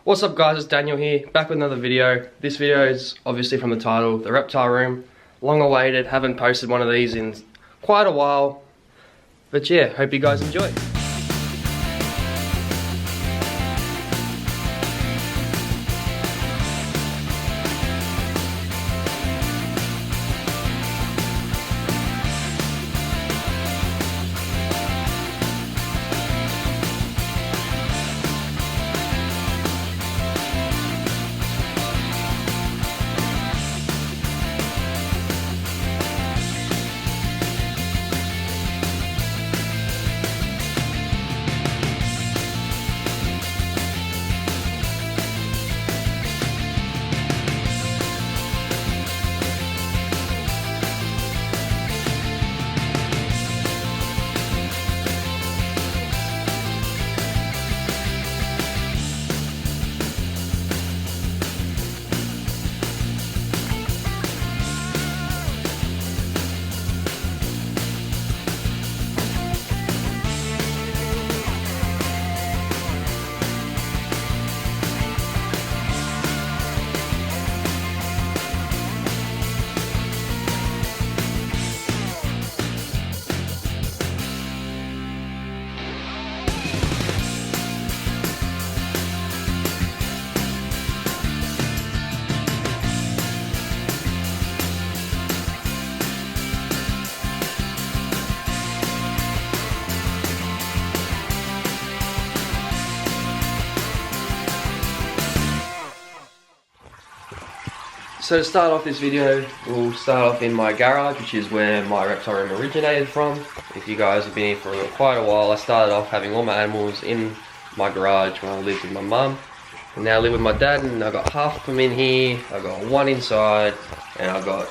What's up guys, it's Daniel here, back with another video. This video is obviously from the title, the reptile room. Long awaited, haven't posted one of these in quite a while. But yeah, hope you guys enjoy. So to start off this video, we'll start off in my garage, which is where my reptile room originated from. If you guys have been here for quite a while, I started off having all my animals in my garage when I lived with my mum. And now I live with my dad, and I've got half of them in here, I've got one inside, and I've got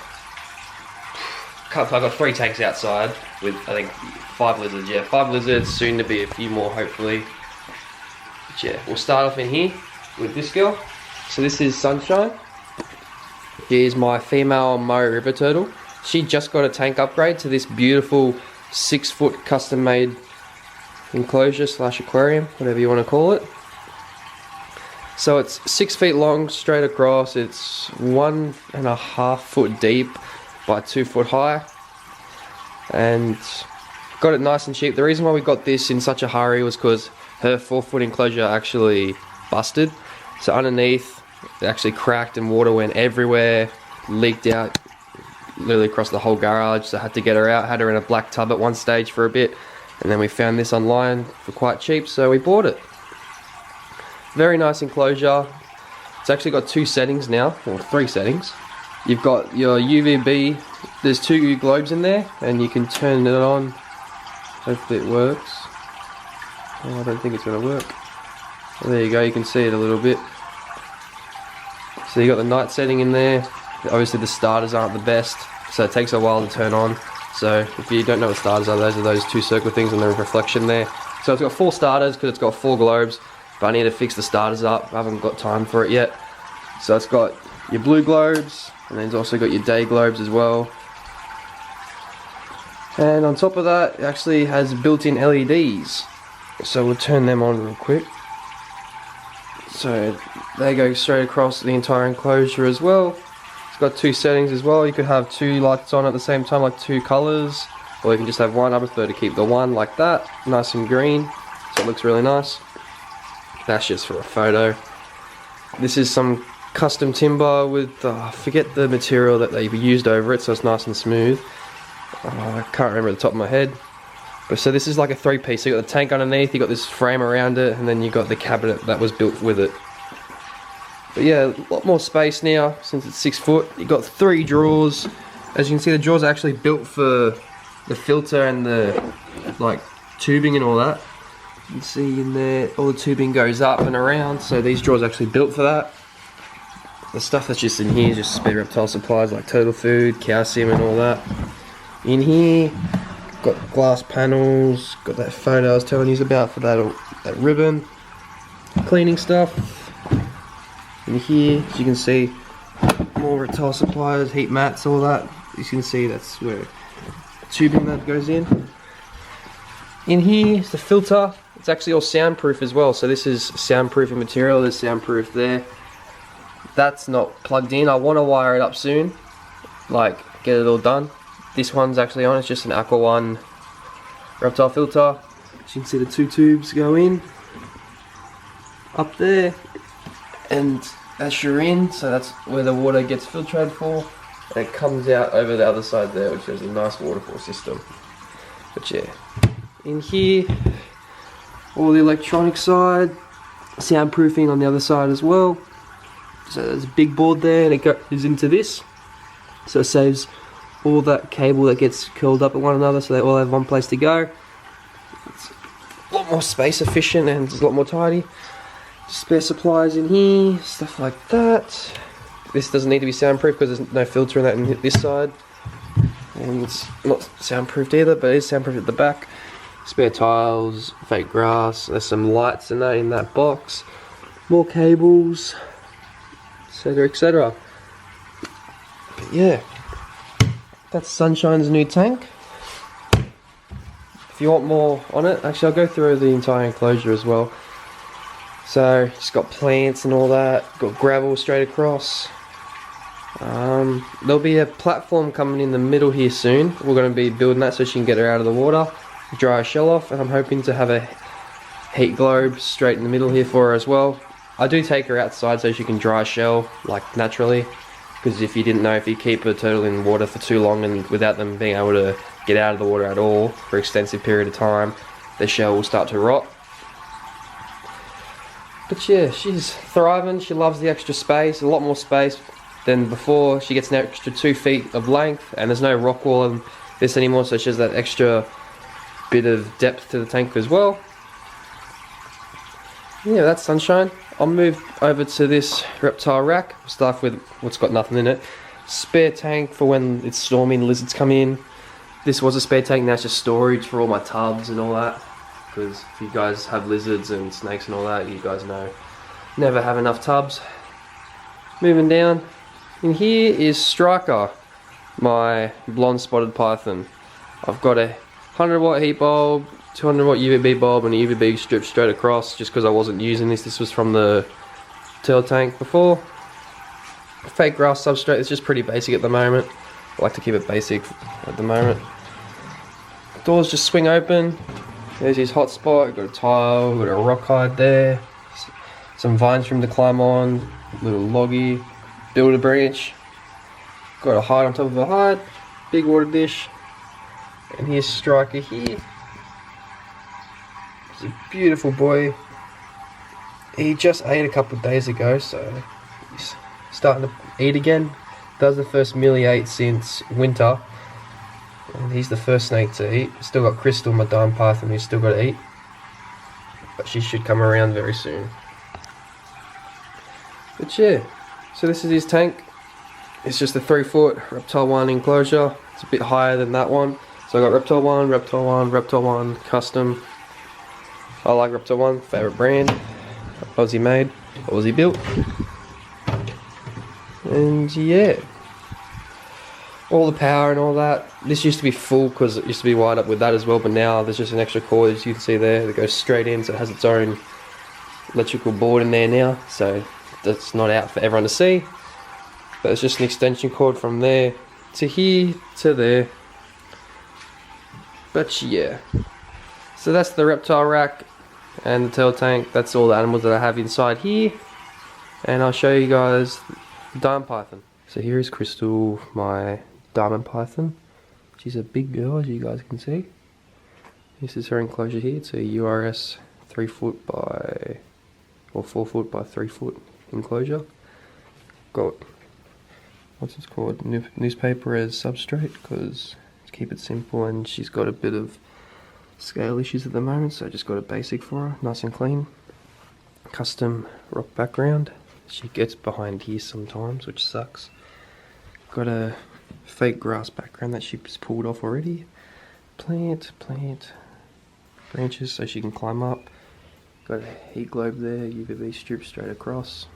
3 tanks outside with, I think, 5 lizards. Yeah, 5 lizards, soon to be a few more hopefully. But yeah, we'll start off in here with this girl. So this is Sunshine. She is my female Mo river turtle. She just got a tank upgrade to this beautiful 6-foot custom made enclosure / aquarium, whatever you want to call it. So it's 6 feet long straight across. It's 1.5 foot deep by 2 foot high, and got it nice and cheap. The reason why we got this in such a hurry was because her 4-foot enclosure actually busted. So underneath it actually cracked and water went everywhere, leaked out literally across the whole garage, so I had to get her out. Had her in a black tub at one stage for a bit, and then we found this online for quite cheap, so we bought it. Very nice enclosure. It's actually got 2 settings now, or 3 settings. You've got your UVB, there's 2 globes in there, and you can turn it on. Hopefully it works. Oh, I don't think it's going to work. Well, there you go, you can see it a little bit. So you got the night setting in there. Obviously the starters aren't the best, so it takes a while to turn on. So if you don't know what starters are those 2 circular things and the reflection there. So it's got 4 starters because it's got 4 globes, but I need to fix the starters up. I haven't got time for it yet. So it's got your blue globes, and then it's also got your day globes as well. And on top of that, it actually has built-in LEDs. So we'll turn them on real quick. So they go straight across the entire enclosure as well. It's got 2 settings as well. You could have 2 lights on at the same time, like 2 colours, or you can just have one. I prefer to keep the one like that, nice and green, so it looks really nice. That's just for a photo. This is some custom timber with, I forget the material that they've used over it, so it's nice and smooth. I can't remember at the top of my head. But so this is like a 3-piece. So you got the tank underneath, you got this frame around it, and then you got the cabinet that was built with it. But yeah, a lot more space now since it's 6 foot. You got 3 drawers. As you can see, the drawers are actually built for the filter and the like tubing and all that. You can see in there, all the tubing goes up and around. So these drawers are actually built for that. The stuff that's just in here is just spare reptile supplies like turtle food, calcium, and all that. In here, got glass panels, got that phone I was telling you about for that ribbon, cleaning stuff. In here, as you can see, more reptile supplies, heat mats, all that. As you can see, that's where tubing that goes in. In here is the filter It's actually all soundproof as well. So this is soundproofing material. There's soundproof there. That's not plugged in. I want to wire it up soon, like get it all done. This one's actually on. It's just an Aqua One Reptile filter. As you can see, the 2 tubes go in up there, and that's your in. So that's where the water gets filtered for, and it comes out over the other side there, which is a nice waterfall system. But yeah, in here, all the electronic side, soundproofing on the other side as well. So there's a big board there, and it goes into this. So it saves all that cable that gets curled up at one another, so they all have one place to go. It's a lot more space efficient and it's a lot more tidy. Spare supplies in here, stuff like that. This doesn't need to be soundproof because there's no filter in that in this side. And it's not soundproofed either, but it is soundproof at the back. Spare tiles, fake grass, there's some lights in that box. More cables, etc, etc. But yeah, that's Sunshine's new tank. If you want more on it, actually I'll go through the entire enclosure as well. So it's got plants and all that, got gravel straight across. There'll be a platform coming in the middle here soon. We're going to be building that so she can get her out of the water, dry her shell off, and I'm hoping to have a heat globe straight in the middle here for her as well. I do take her outside so she can dry shell like naturally, because if you didn't know, if you keep a turtle in water for too long and without them being able to get out of the water at all for an extensive period of time, their shell will start to rot. But yeah, she's thriving. She loves the extra space, a lot more space than before. She gets an extra 2 feet of length, and there's no rock wall in this anymore, so she has that extra bit of depth to the tank as well. Yeah, that's Sunshine. I'll move over to this reptile rack. We'll start with what's got nothing in it. Spare tank for when it's stormy and lizards come in. This was a spare tank, now it's just storage for all my tubs and all that. Because if you guys have lizards and snakes and all that, you guys know, never have enough tubs. Moving down, in here is Striker, my blonde spotted python. I've got a 100 watt heat bulb, 200 watt UVB bulb, and a UVB strip straight across, just because I wasn't using this. This was from the tail tank before. Fake grass substrate. It's just pretty basic at the moment. I like to keep it basic at the moment. Doors just swing open. There's his hotspot, got a tile, got a rock hide there, some vines for him to climb on, little loggy, build a branch, got a hide on top of a hide, big water dish, and here's Striker here. He's a beautiful boy. He just ate a couple of days ago, so he's starting to eat again. That was the first meal he ate since winter. And he's the first snake to eat. Still got Crystal, my dime python, who's still got to eat. But she should come around very soon. But yeah, so this is his tank. It's just a 3 foot Reptile One enclosure. It's a bit higher than that one. So I got Reptile One, Reptile One, Reptile One custom. I like Reptile One, favourite brand. Aussie made, Aussie built. And yeah, all the power and all that. This used to be full because it used to be wired up with that as well, but now there's just an extra cord, as you can see there, that goes straight in, so it has its own electrical board in there now, so that's not out for everyone to see. But it's just an extension cord from there to here to there. But yeah, so that's the reptile rack and the tail tank. That's all the animals that I have inside here, and I'll show you guys the diamond python. So here is Crystal, my diamond python. She's a big girl, as you guys can see. This is her enclosure here. It's a URS 3 foot by, or 4 foot by 3 foot enclosure. Got, what's it called, newspaper as substrate, because to keep it simple, and she's got a bit of scale issues at the moment, so I just got a basic for her, nice and clean. Custom rock background. She gets behind here sometimes, which sucks. Got a fake grass background that she's pulled off already. Plant, branches so she can climb up. Got a heat globe there, UVB strip straight across.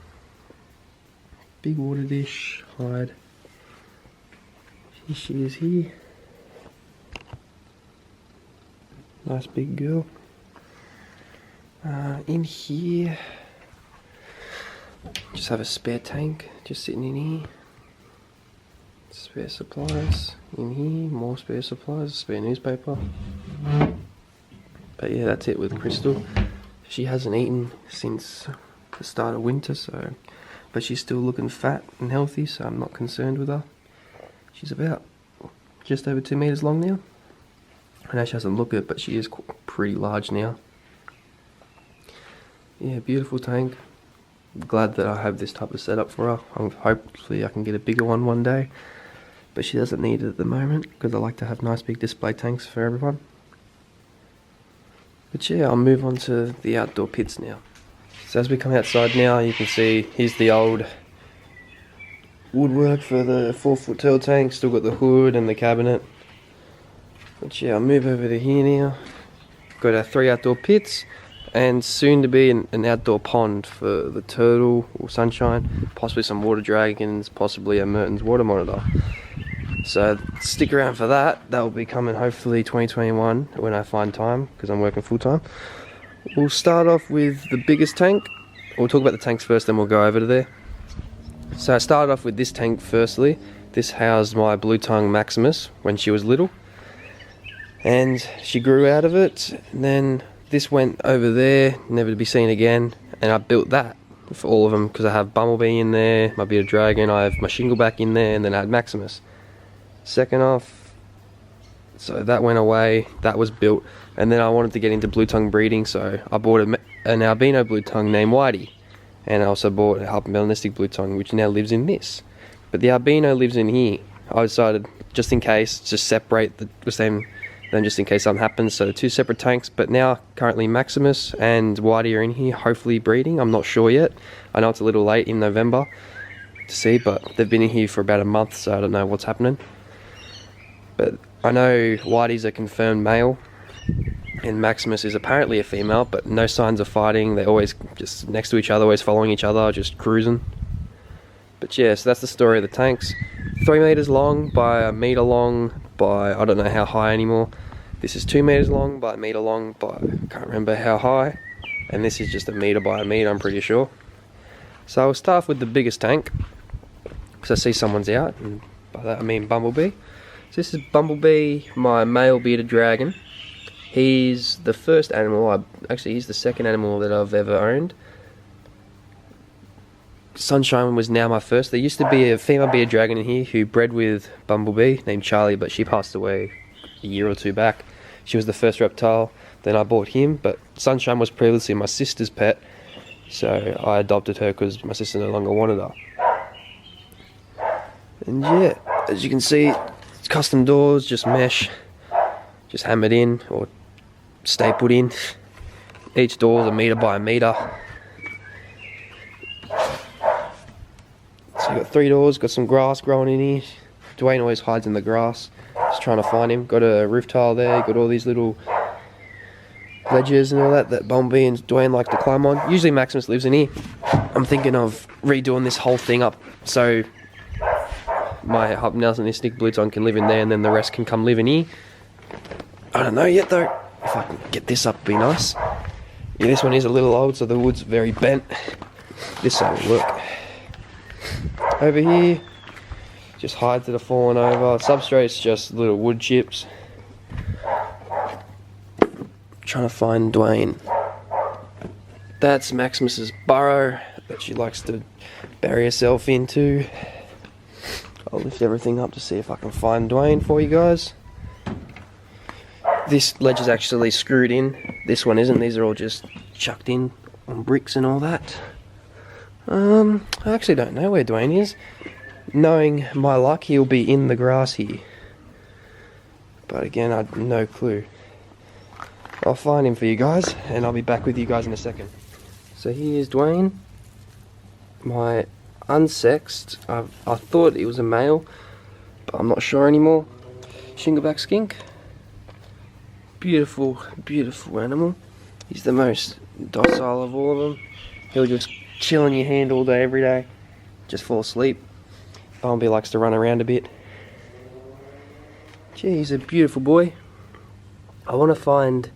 Big water dish, hide. Here she is here. Nice big girl. In here, just have a spare tank just sitting in here. Spare supplies in here, more spare supplies, spare newspaper. But yeah, that's it with Crystal. She hasn't eaten since the start of winter, so but she's still looking fat and healthy, so I'm not concerned with her. She's about just over 2 meters long now. I know she doesn't look it, but she is pretty large now. Yeah, beautiful tank. Glad that I have this type of setup for her. Hopefully I can get a bigger one day, but she doesn't need it at the moment because I like to have nice big display tanks for everyone. But yeah, I'll move on to the outdoor pits now. So as we come outside now, you can see here's the old woodwork for the 4-foot tall tank. Still got the hood and the cabinet. But yeah, I'll move over to here now. Got our 3 outdoor pits and soon to be an outdoor pond for the turtle or sunshine, possibly some water dragons, possibly a Merton's water monitor. So stick around for that. That will be coming hopefully 2021 when I find time, because I'm working full time. We'll start off with the biggest tank. We'll talk about the tanks first, then we'll go over to there. So I started off with this tank firstly. This housed my blue tongue Maximus when she was little, and she grew out of it. And then this went over there, never to be seen again, and I built that for all of them because I have Bumblebee in there, my bearded dragon, I have my Shingleback in there, and then I had Maximus. Second off, so that went away, that was built, and then I wanted to get into blue tongue breeding, so I bought an albino blue tongue named Whitey, and I also bought a melanistic blue tongue which now lives in this. But the albino lives in here. I decided, just in case, just separate the same, then just in case something happens, so 2 separate tanks. But now currently Maximus and Whitey are in here, hopefully breeding. I'm not sure yet. I know it's a little late in November to see, but they've been in here for about a month, so I don't know what's happening. But I know Whitey's a confirmed male and Maximus is apparently a female, but no signs of fighting. They're always just next to each other, always following each other, just cruising. But yeah, so that's the story of the tanks. 3 meters long by 1 meter long by I don't know how high anymore. This is 2 meters long by 1 meter long by I can't remember how high, and this is just 1 meter by 1 meter, I'm pretty sure. So I'll start off with the biggest tank because I see someone's out, and by that I mean Bumblebee. So this is Bumblebee, my male bearded dragon. He's the first animal, actually he's the second animal that I've ever owned. Sunshine was now my first. There used to be a female bearded dragon in here who bred with Bumblebee named Charlie, but she passed away a year or 2 back. She was the first reptile, then I bought him, but Sunshine was previously my sister's pet, so I adopted her because my sister no longer wanted her. And yeah, as you can see, it's custom doors, just mesh, just hammered in or stapled in. Each door is 1 meter by 1 meter. So you got 3 doors, got some grass growing in here. Dwayne always hides in the grass, just trying to find him. Got a roof tile there, got all these little ledges and all that Bumblebee and Dwayne like to climb on. Usually Maximus lives in here. I'm thinking of redoing this whole thing up so my melanistic blue tongue can live in there and then the rest can come live in here. I don't know yet though. If I can get this up, it'd be nice. Yeah, this one is a little old, so the wood's very bent. This side will work. Over here, just hides that are fallen over. Substrate's just little wood chips. Trying to find Dwayne. That's Maximus's burrow that she likes to bury herself into. I'll lift everything up to see if I can find Dwayne for you guys. This ledge is actually screwed in. This one isn't. These are all just chucked in on bricks and all that. I actually don't know where Dwayne is. Knowing my luck, he'll be in the grass here. But again, I have no clue. I'll find him for you guys, and I'll be back with you guys in a second. So here's Dwayne. My unsexed. I thought it was a male, but I'm not sure anymore. Shingleback skink. Beautiful, beautiful animal. He's the most docile of all of them. He'll just chill in your hand all day, every day. Just fall asleep. Bumblebee likes to run around a bit. Gee, he's a beautiful boy. I want to find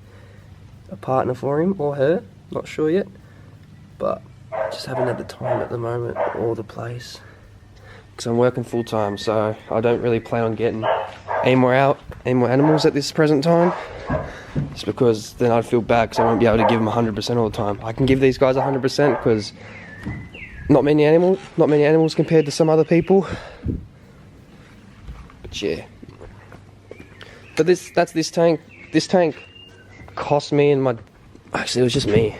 a partner for him or her. Not sure yet, but just haven't had the time at the moment or the place. Because I'm working full time, so I don't really plan on getting any more animals at this present time. Just because then I'd feel bad because I won't be able to give them 100% all the time. I can give these guys 100% because not many animals compared to some other people. But yeah. But that's this tank. This tank cost me and actually it was just me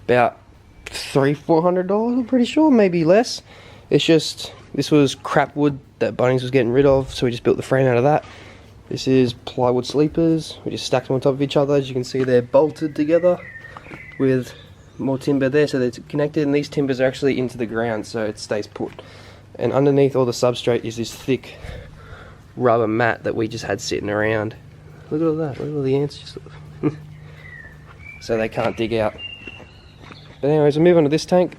about $300-400, I'm pretty sure, maybe less. It's just, this was crap wood that Bunnings was getting rid of, so we just built the frame out of that. This is plywood sleepers. We just stacked them on top of each other. As you can see, they're bolted together with more timber there, so they're connected, and these timbers are actually into the ground, so it stays put. And underneath all the substrate is this thick rubber mat that we just had sitting around. Look at all that, look at all the ants just so they can't dig out. But anyways, we'll move on to this tank.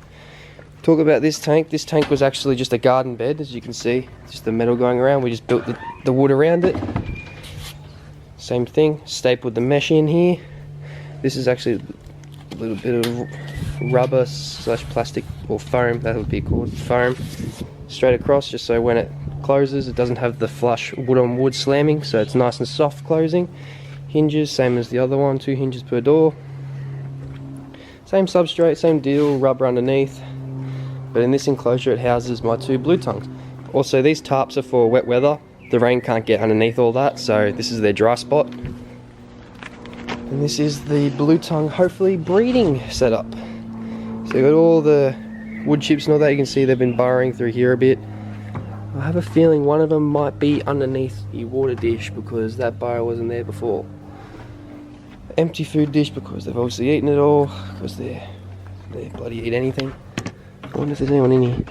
Talk about this tank. This tank was actually just a garden bed, as you can see, just the metal going around. We just built the wood around it. Same thing, stapled the mesh in here. This is actually a little bit of rubber slash plastic, or foam, that would be called, foam, straight across, just so when it closes it doesn't have the flush wood on wood slamming, so it's nice and soft closing. Hinges, same as the other one, 2 hinges per door. Same substrate, same deal, rubber underneath. But in this enclosure it houses my 2 blue tongues. Also, these tarps are for wet weather. The rain can't get underneath all that, so this is their dry spot. And this is the blue tongue, hopefully, breeding setup. So you've got all the wood chips and all that. You can see they've been burrowing through here a bit. I have a feeling one of them might be underneath the water dish because that burrow wasn't there before. Empty food dish because they've obviously eaten it all, because they bloody eat anything. I wonder if there's anyone in here.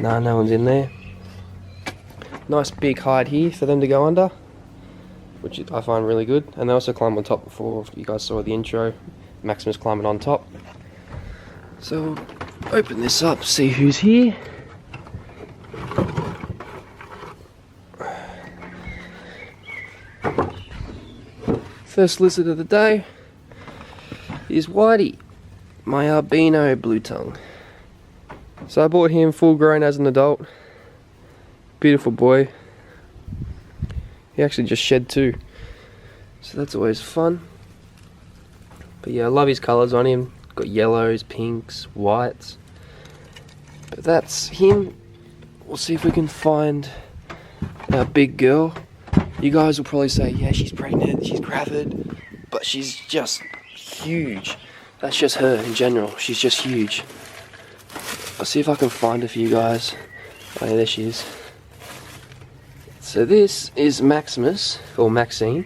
Nah, no one's in there. Nice big hide here for them to go under, which I find really good. And they also climb on top before. You guys saw the intro, Maximus climbing on top. So open this up, see who's here. First lizard of the day is Whitey, my albino blue tongue. So I bought him full grown as an adult. Beautiful boy. He actually just shed too, so that's always fun. But yeah, I love his colours on him. Got yellows, pinks, whites. But that's him. We'll see if we can find our big girl. You guys will probably say, yeah, she's pregnant, she's gravid, but she's just huge. That's just her in general, she's just huge. I'll see if I can find her for you guys. Oh yeah, there she is. So this is Maximus, or Maxine.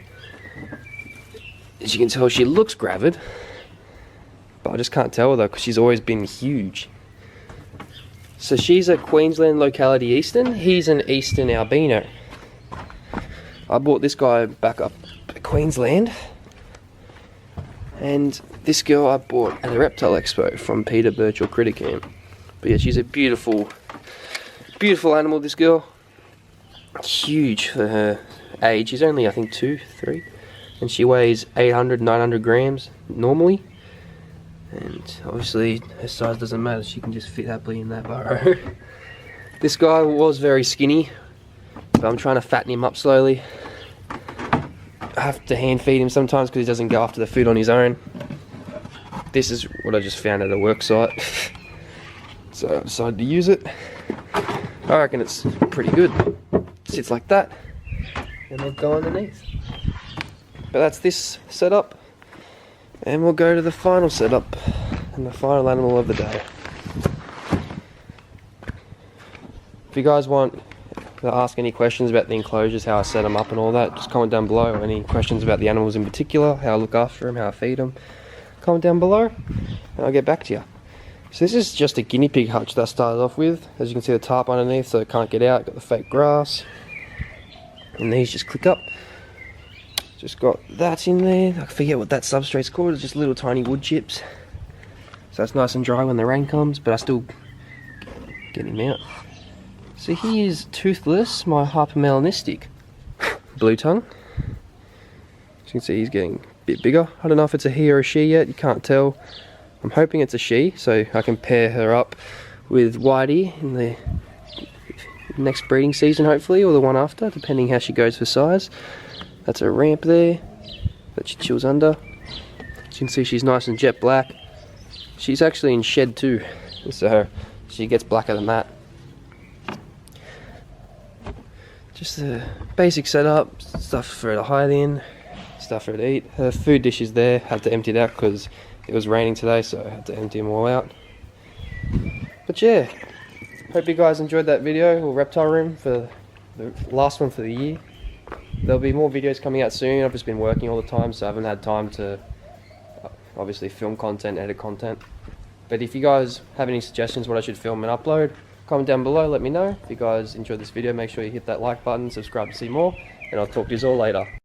As you can tell, she looks gravid, but I just can't tell though, because she's always been huge. So she's a Queensland locality Eastern, he's an Eastern albino. I bought this guy back up to Queensland, and this girl I bought at the Reptile Expo from Peter Birchall Critter Camp. But yeah, she's a beautiful, beautiful animal, this girl. Huge for her age. She's only, I think, 2, 3, and she weighs 800, 900 grams normally. And obviously her size doesn't matter, she can just fit happily in that burrow. This guy was very skinny, but I'm trying to fatten him up slowly. I have to hand feed him sometimes because he doesn't go after the food on his own. This is what I just found at a work site, so I decided to use it. I reckon it's pretty good. Sits like that, and they'll go underneath. But that's this setup, and we'll go to the final setup and the final animal of the day. If you guys want to ask any questions about the enclosures, how I set them up and all that, just comment down below. Or any questions about the animals in particular, how I look after them, how I feed them, comment down below and I'll get back to you. So this is just a guinea pig hutch that I started off with. As you can see, the tarp underneath so it can't get out. Got the fake grass, and these just click up. Just got that in there. I forget what that substrate's called. It's just little tiny wood chips, so it's nice and dry when the rain comes, but I still get him out. So he is Toothless, my hypermelanistic blue tongue. As you can see, he's getting a bit bigger. I don't know if it's a he or a she yet, you can't tell. I'm hoping it's a she, so I can pair her up with Whitey in the next breeding season hopefully, or the one after, depending how she goes for size. That's a ramp there that she chills under. As you can see, she's nice and jet black. She's actually in shed too, so she gets blacker than that. Just a basic setup, stuff for her to hide in, stuff for her to eat. Her food dish is there, had to empty it out because it was raining today, so I had to empty them all out. But yeah, hope you guys enjoyed that video, or reptile room, for the last one for the year. There'll be more videos coming out soon. I've just been working all the time, so I haven't had time to obviously film content, edit content. But if you guys have any suggestions what I should film and upload, comment down below, let me know. If you guys enjoyed this video, make sure you hit that like button, subscribe to see more, and I'll talk to you all later.